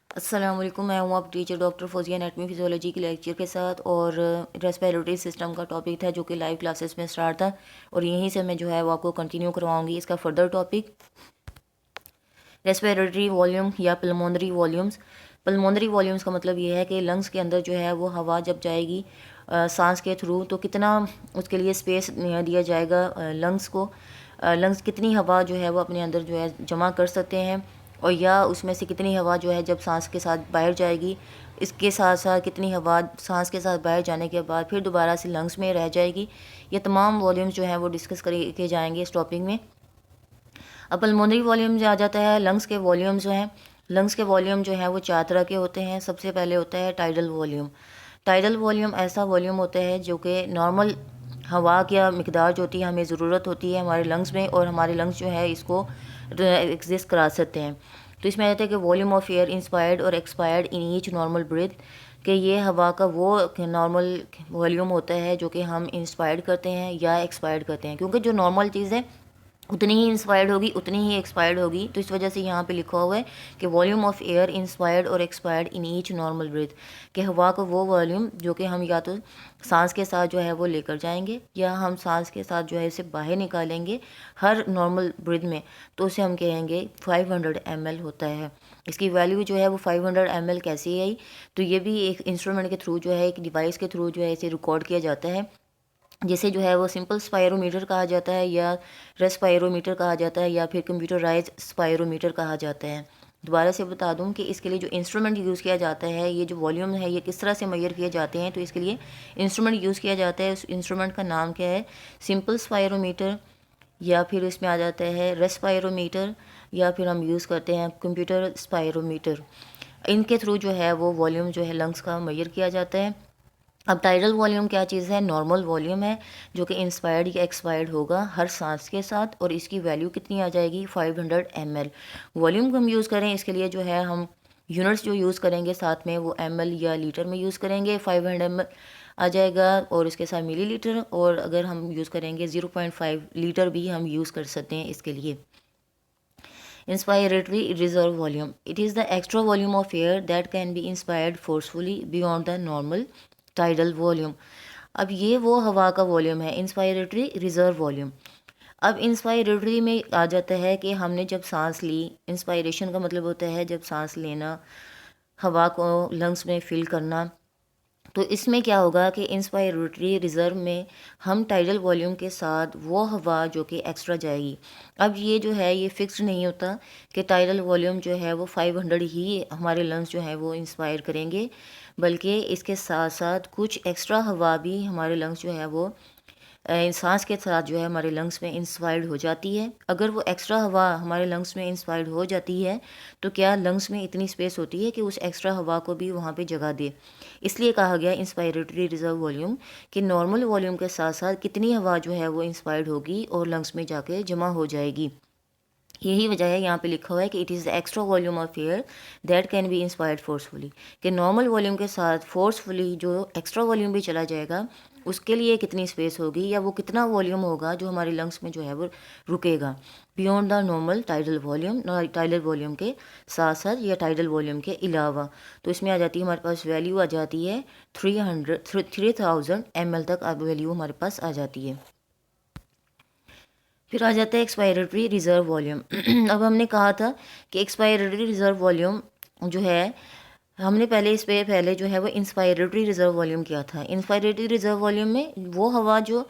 अस्सलाम वालेकुम। मैं हूँ आप teacher doctor Fauzia anatomy physiology के लेक्चर के साथ। और रेस्पिरेटरी सिस्टम का टॉपिक था जो कि लाइव क्लासेस में स्टार्ट था और यहीं से मैं जो है वो आपको कंटिन्यू करवाऊंगी इसका फर्दर टॉपिक रेस्पिरेटरी वॉल्यूम या पल्मोनरी वॉल्यूम्स। पल्मोनरी वॉल्यूम्स का मतलब ये है कि लंग्स के अंदर जो है वो हवा जब जाएगी सांस के थ्रू तो कितना उसके लिए स्पेस दिया जाएगा लंग्स को। लंग्स कितनी हवा जो है वो अपने अंदर जो है जमा कर सकते हैं और या उसमें से कितनी हवा जो है जब सांस के साथ बाहर जाएगी, इसके साथ साथ कितनी हवा सांस के साथ बाहर जाने के बाद फिर दोबारा से लंग्स में रह जाएगी। ये तमाम वॉल्यूम्स जो हैं वो डिस्कस किए जाएंगे इस टॉपिक में। अब पल्मोनरी वॉल्यूम जो आ जाता है, लंग्स के वॉल्यूम जो हैं, लंग्स के वॉल्यूम जो हैं वो चार तरह के होते हैं। सबसे पहले होता है टाइडल वॉल्यूम। टाइडल वॉल्यूम ऐसा वॉल्यूम होता है जो कि नॉर्मल हवा की मिकदार जो होती है हमें ज़रूरत होती है हमारे लंग्स में, और हमारे लंग्स जो है इसको एग्जिस्ट करा सकते हैं। तो इसमें आ जाता है कि वॉल्यूम ऑफ एयर इंस्पायर्ड और expired in each normal breath, कि ये हवा का वो नॉर्मल वॉल्यूम होता है जो कि हम इंस्पायर्ड करते हैं या एक्सपायर्ड करते हैं, क्योंकि जो नॉर्मल चीज़ है उतनी ही इंस्पायर्ड होगी उतनी ही एक्सपायर्ड होगी। तो इस वजह से यहाँ पे लिखा हुआ है कि वॉल्यूम ऑफ एयर इंस्पायर्ड और expired in each normal breath, कि हवा का वो वॉल्यूम जो कि हम या तो सांस के साथ जो है वो लेकर जाएंगे या हम सांस के साथ जो है इसे बाहर निकालेंगे हर नॉर्मल ब्रीथ में, तो उसे हम कहेंगे 500 ml होता है। इसकी वैल्यू जो है वो 500 ml कैसी आई, तो ये भी एक इंस्ट्रूमेंट के थ्रू जो है, एक डिवाइस के थ्रू जो है इसे रिकॉर्ड किया जाता है, जिसे जो है वो सिंपल स्पायरोमीटर कहा जाता है या रेस्पायरोमीटर कहा जाता है या फिर कंप्यूटराइज स्पायरोमीटर कहा जाता है। दोबारा से बता दूं कि इसके लिए जो इंस्ट्रूमेंट यूज़ किया जाता है, ये जो वॉल्यूम है ये किस तरह से मेजर किए जाते हैं, तो इसके लिए इंस्ट्रूमेंट यूज़ किया जाता है। उस इंस्ट्रूमेंट का नाम क्या है? सिंपल स्पायरोमीटर, या फिर इसमें आ जाता है रेस्पायरोमीटर, या फिर हम यूज़ करते हैं कंप्यूटर स्पायरोमीटर। इनके थ्रू जो है वो वॉल्यूम जो है लंग्स का मेजर किया जाता है। अब टाइडल वॉल्यूम क्या चीज़ है? नॉर्मल वॉल्यूम है जो कि इंस्पायर्ड या एक्सपायर्ड होगा हर सांस के साथ, और इसकी वैल्यू कितनी आ जाएगी? 500 ml। वॉल्यूम को हम यूज़ करें इसके लिए जो है हम यूनिट्स जो यूज़ करेंगे साथ में वो ml या लीटर में यूज़ करेंगे। 500 ml आ जाएगा और इसके साथ मिलीलीटर, और अगर हम यूज़ करेंगे 0.5 लीटर भी हम यूज़ कर सकते हैं इसके लिए। Inspiratory reserve volume. It is the extra volume of air that can be inspired forcefully beyond the normal tidal volume. अब ये वो हवा का वॉल्यूम है, इंस्पायरेटरी रिजर्व वॉल्यूम। अब इंस्पायरेटरी में आ जाता है कि हमने जब सांस ली, इंस्पायरेशन का मतलब होता है जब सांस लेना, हवा को लंग्स में फिल करना। तो इसमें क्या होगा कि इंस्पायरेटरी रिज़र्व में हम टाइडल वॉल्यूम के साथ वो हवा जो कि एक्स्ट्रा जाएगी। अब ये जो है ये फिक्स्ड नहीं होता कि टाइडल वॉल्यूम जो है वो 500 ही हमारे लंग्स जो है वो इंस्पायर करेंगे, बल्कि इसके साथ साथ कुछ एक्स्ट्रा हवा भी हमारे लंग्स जो है वो सांस के साथ जो है हमारे लंग्स में इंस्पायर्ड हो जाती है। अगर वो एक्स्ट्रा हवा हमारे लंग्स में इंस्पायर्ड हो जाती है तो क्या लंग्स में इतनी स्पेस होती है कि उस एक्स्ट्रा हवा को भी वहाँ पे जगह दे। इसलिए कहा गया इंस्पायरेटरी रिजर्व वॉल्यूम कि नॉर्मल वॉल्यूम के साथ साथ कितनी हवा जो है वो इंस्पायर्ड होगी और लंग्स में जाके जमा हो जाएगी। यही वजह है यहाँ पे लिखा हुआ है कि it is the extra volume of air that can be inspired forcefully, कि नॉर्मल वॉल्यूम के साथ फोर्सफुली जो एक्स्ट्रा वॉल्यूम भी चला जाएगा उसके लिए कितनी स्पेस होगी या वो कितना वॉल्यूम होगा जो हमारे लंग्स में जो है वो रुकेगा beyond the normal tidal volume, tidal volume के साथ साथ या टाइडल वॉल्यूम के अलावा। तो इसमें आ जाती है हमारे पास वैल्यू आ जाती है 3000 ml तक अब वैल्यू हमारे पास आ जाती है। फिर आ जाता है एक्सपायरेटरी रिजर्व वॉल्यूम। अब हमने कहा था कि एक्सपायरेटरी रिजर्व वॉल्यूम जो है, हमने पहले इस पे पहले जो है वो इंस्पायरेटरी रिजर्व वॉल्यूम किया था। इंस्पायरेटरी रिजर्व वॉल्यूम में वो हवा जो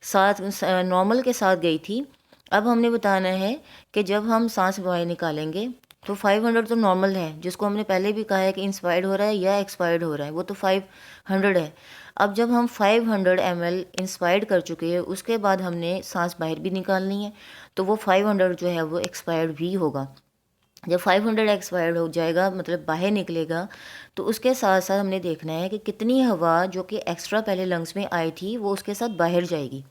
साथ नॉर्मल के साथ गई थी, अब हमने बताना है कि जब हम सांस बाहर निकालेंगे तो 500 तो नॉर्मल है, जिसको हमने पहले भी कहा है कि इंस्पायर्ड हो रहा है या एक्सपायर्ड हो रहा है, वो तो 500 है। अब जब हम 500 ml इंस्पायर्ड कर चुके हैं उसके बाद हमने सांस बाहर भी निकालनी है, तो वो 500 जो है वो एक्सपायर्ड भी होगा। जब 500 एक्सपायर्ड हो जाएगा मतलब बाहर निकलेगा, तो उसके साथ साथ हमने देखना है कि कितनी हवा जो कि एक्स्ट्रा पहले लंग्स में आई थी वो उसके साथ बाहर जाएगी।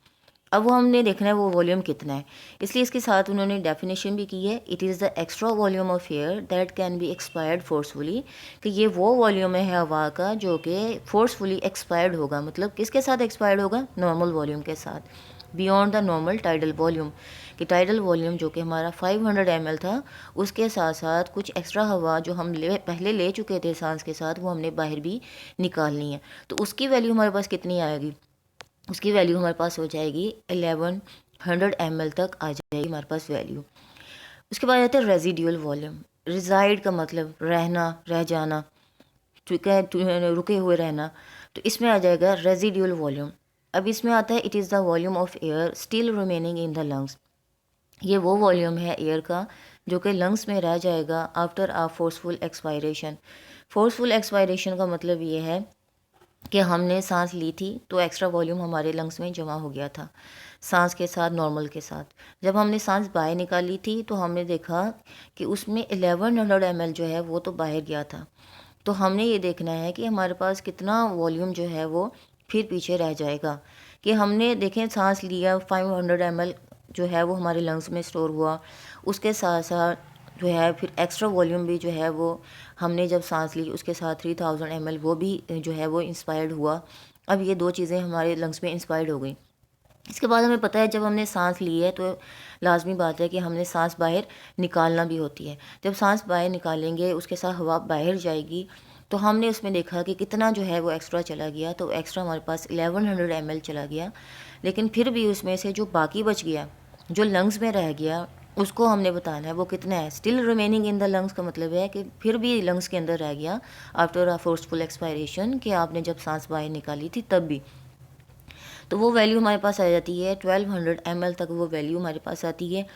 अब वो हमने देखना है वो वॉल्यूम कितना है, इसलिए इसके साथ उन्होंने डेफिनेशन भी की है, it is the extra volume of air that can be expired forcefully, कि ये वो वॉल्यूम है हवा का जो कि फोर्सफुली एक्सपायर्ड होगा। मतलब किसके साथ एक्सपायर्ड होगा? नॉर्मल वॉल्यूम के साथ। Beyond the normal tidal volume, कि टाइडल वॉल्यूम जो कि हमारा 500 ml था, उसके साथ साथ कुछ एक्स्ट्रा हवा जो हम पहले ले चुके थे सांस के साथ, वो हमने बाहर भी निकालनी है। तो उसकी वैल्यू हमारे पास कितनी आएगी? उसकी वैल्यू हमारे पास हो जाएगी 1100 ml तक आ जाएगी हमारे पास वैल्यू। उसके बाद आते हैं रेजिड्यूल वॉल्यूम। रिजाइड का मतलब रहना, रह जाना, ठीक है, रुके हुए रहना। तो इसमें आ जाएगा रेजिड्यूल वॉल्यूम। अब इसमें आता है it is the volume of air still remaining in the lungs. ये वो वॉल्यूम है एयर का जो कि लंग्स में रह जाएगा आफ्टर आ फोर्सफुल एक्सपायरेशन। फोर्सफुल एक्सपायरेशन का मतलब ये है कि हमने सांस ली थी तो एक्स्ट्रा वॉल्यूम हमारे लंग्स में जमा हो गया था सांस के साथ, नॉर्मल के साथ। जब हमने सांस बाहर निकाली थी तो हमने देखा कि उसमें 1100 ml जो है वो तो बाहर गया था। तो हमने ये देखना है कि हमारे पास कितना वॉल्यूम जो है वो फिर पीछे रह जाएगा। कि हमने देखें सांस लिया 500 ml जो है वो हमारे लंग्स में स्टोर हुआ, उसके साथ साथ जो है फिर एक्स्ट्रा वॉल्यूम भी जो है वो हमने जब सांस ली उसके साथ 3000 ml वो भी जो है वो इंस्पायर्ड हुआ। अब ये दो चीज़ें हमारे लंग्स में इंस्पायर्ड हो गई। इसके बाद हमें पता है जब हमने सांस ली है तो लाजमी बात है कि हमने सांस बाहर निकालना भी होती है। जब सांस बाहर निकालेंगे उसके साथ हवा बाहर जाएगी, तो हमने उसमें देखा कि कितना जो है वो एक्स्ट्रा चला गया। तो एक्स्ट्रा हमारे पास 1100 ml चला गया, लेकिन फिर भी उसमें से जो बाकी बच गया, जो लंग्स में रह गया, उसको हमने बताना है वो कितना है। Still remaining in the lungs का मतलब है कि फिर भी लंग्स के अंदर रह गया आफ्टर अ फोर्सफुल एक्सपायरेशन, कि आपने जब सांस बाहर निकाली थी तब भी। तो वो वैल्यू हमारे पास आ जाती है 1200 ml तक, वो वैल्यू हमारे पास आती है।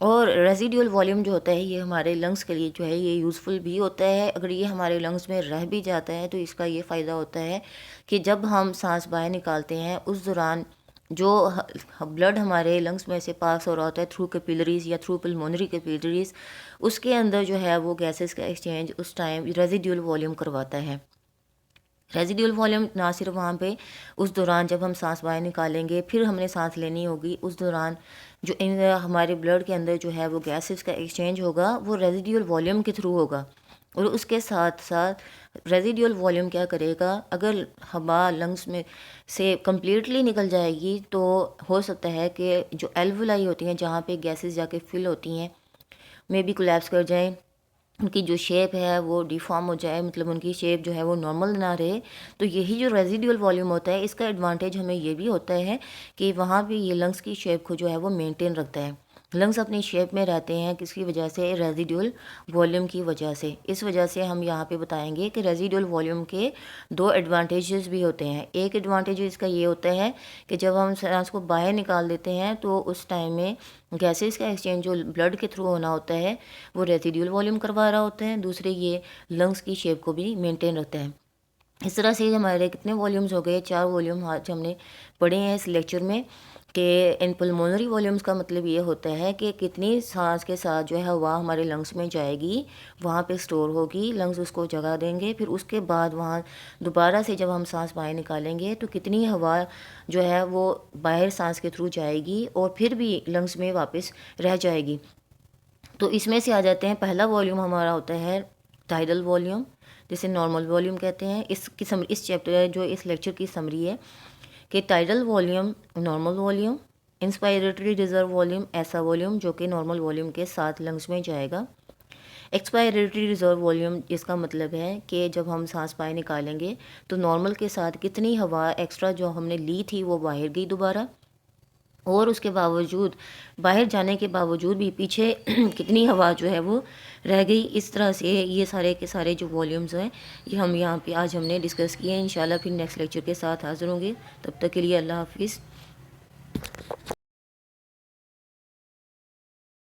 और रेजिडुअल वॉल्यूम जो होता है ये हमारे लंग्स के लिए जो है ये यूज़फुल भी होता है। अगर ये हमारे लंग्स में रह भी जाता है तो इसका ये फ़ायदा होता है कि जब हम सांस बाहर निकालते हैं उस दौरान जो ब्लड हमारे लंग्स में से पास हो रहा होता है थ्रू कैपिलरीज या थ्रू पल्मोनरी कैपिलरीज, उसके अंदर जो है वो गैसेस का एक्सचेंज उस टाइम रेजिडुअल वॉल्यूम करवाता है। रेजिडुअल वॉल्यूम ना सिर्फ वहाँ पे उस दौरान जब हम सांस बाहर निकालेंगे फिर हमने सांस लेनी होगी, उस दौरान जो इन हमारे ब्लड के अंदर जो है वो गैसेस का एक्सचेंज होगा वो रेजिडुअल वॉल्यूम के थ्रू होगा। और उसके साथ साथ रेजिडुअल वॉल्यूम क्या करेगा, अगर हवा लंग्स में से कम्प्लीटली निकल जाएगी तो हो सकता है कि जो एल्वुलाई होती हैं जहाँ पे गैसेस जाके फिल होती हैं मे बी कोलैप्स कर जाएं, उनकी जो शेप है वो डिफॉर्म हो जाए, मतलब उनकी शेप जो है वो नॉर्मल ना रहे। तो यही जो रेजिडुअल वॉल्यूम होता है इसका एडवांटेज हमें ये भी होता है कि वहाँ पे ये लंग्स की शेप को जो है वो मेंटेन रखता है। लंग्स अपनी शेप में रहते हैं किसकी वजह से? रेजिडुअल वॉल्यूम की वजह से। इस वजह से हम यहाँ पे बताएंगे कि रेजिडुअल वॉल्यूम के दो एडवांटेजेस भी होते हैं। एक एडवांटेज इसका ये होता है कि जब हम सांस को बाहर निकाल देते हैं तो उस टाइम में गैसेस का एक्सचेंज जो ब्लड के थ्रू होना होता है वो रेजिडुअल वॉल्यूम करवा रहा होता है। दूसरे ये लंग्स की शेप को भी मेंटेन रखता है। इस तरह से हमारे कितने वॉल्यूम्स हो गए? 4 वॉल्यूम आज हमने पढ़े हैं इस लेक्चर में। कि इन पल्मोनरी वॉल्यूम्स का मतलब ये होता है कि कितनी सांस के साथ जो है हवा हमारे लंग्स में जाएगी, वहाँ पे स्टोर होगी, लंग्स उसको जगह देंगे, फिर उसके बाद वहाँ दोबारा से जब हम सांस बाहर निकालेंगे तो कितनी हवा जो है वो बाहर सांस के थ्रू जाएगी और फिर भी लंग्स में वापस रह जाएगी। तो इसमें से आ जाते हैं, पहला वॉल्यूम हमारा होता है टाइडल वॉल्यूम, जिसे नॉर्मल वॉल्यूम कहते हैं। इसकी समरी, इस चैप्टर जो इस लेक्चर की समरी है कि tidal volume normal volume, inspiratory reserve volume ऐसा वॉल्यूम जो कि नॉर्मल वॉल्यूम के साथ लंग्स में जाएगा। एक्सपायरेटरी रिजर्व वॉल्यूम जिसका मतलब है कि जब हम सांस बाहर निकालेंगे तो नॉर्मल के साथ कितनी हवा एक्स्ट्रा जो हमने ली थी वो बाहर गई दोबारा, और उसके बावजूद बाहर जाने के बावजूद भी पीछे कितनी हवा जो है वो रह गई। इस तरह से ये सारे के सारे जो वॉल्यूम्स हैं ये हम यहाँ पे आज हमने डिस्कस किए हैं। इंशाल्लाह फिर नेक्स्ट लेक्चर के साथ हाज़िर होंगे। तब तक के लिए अल्लाह हाफिज़।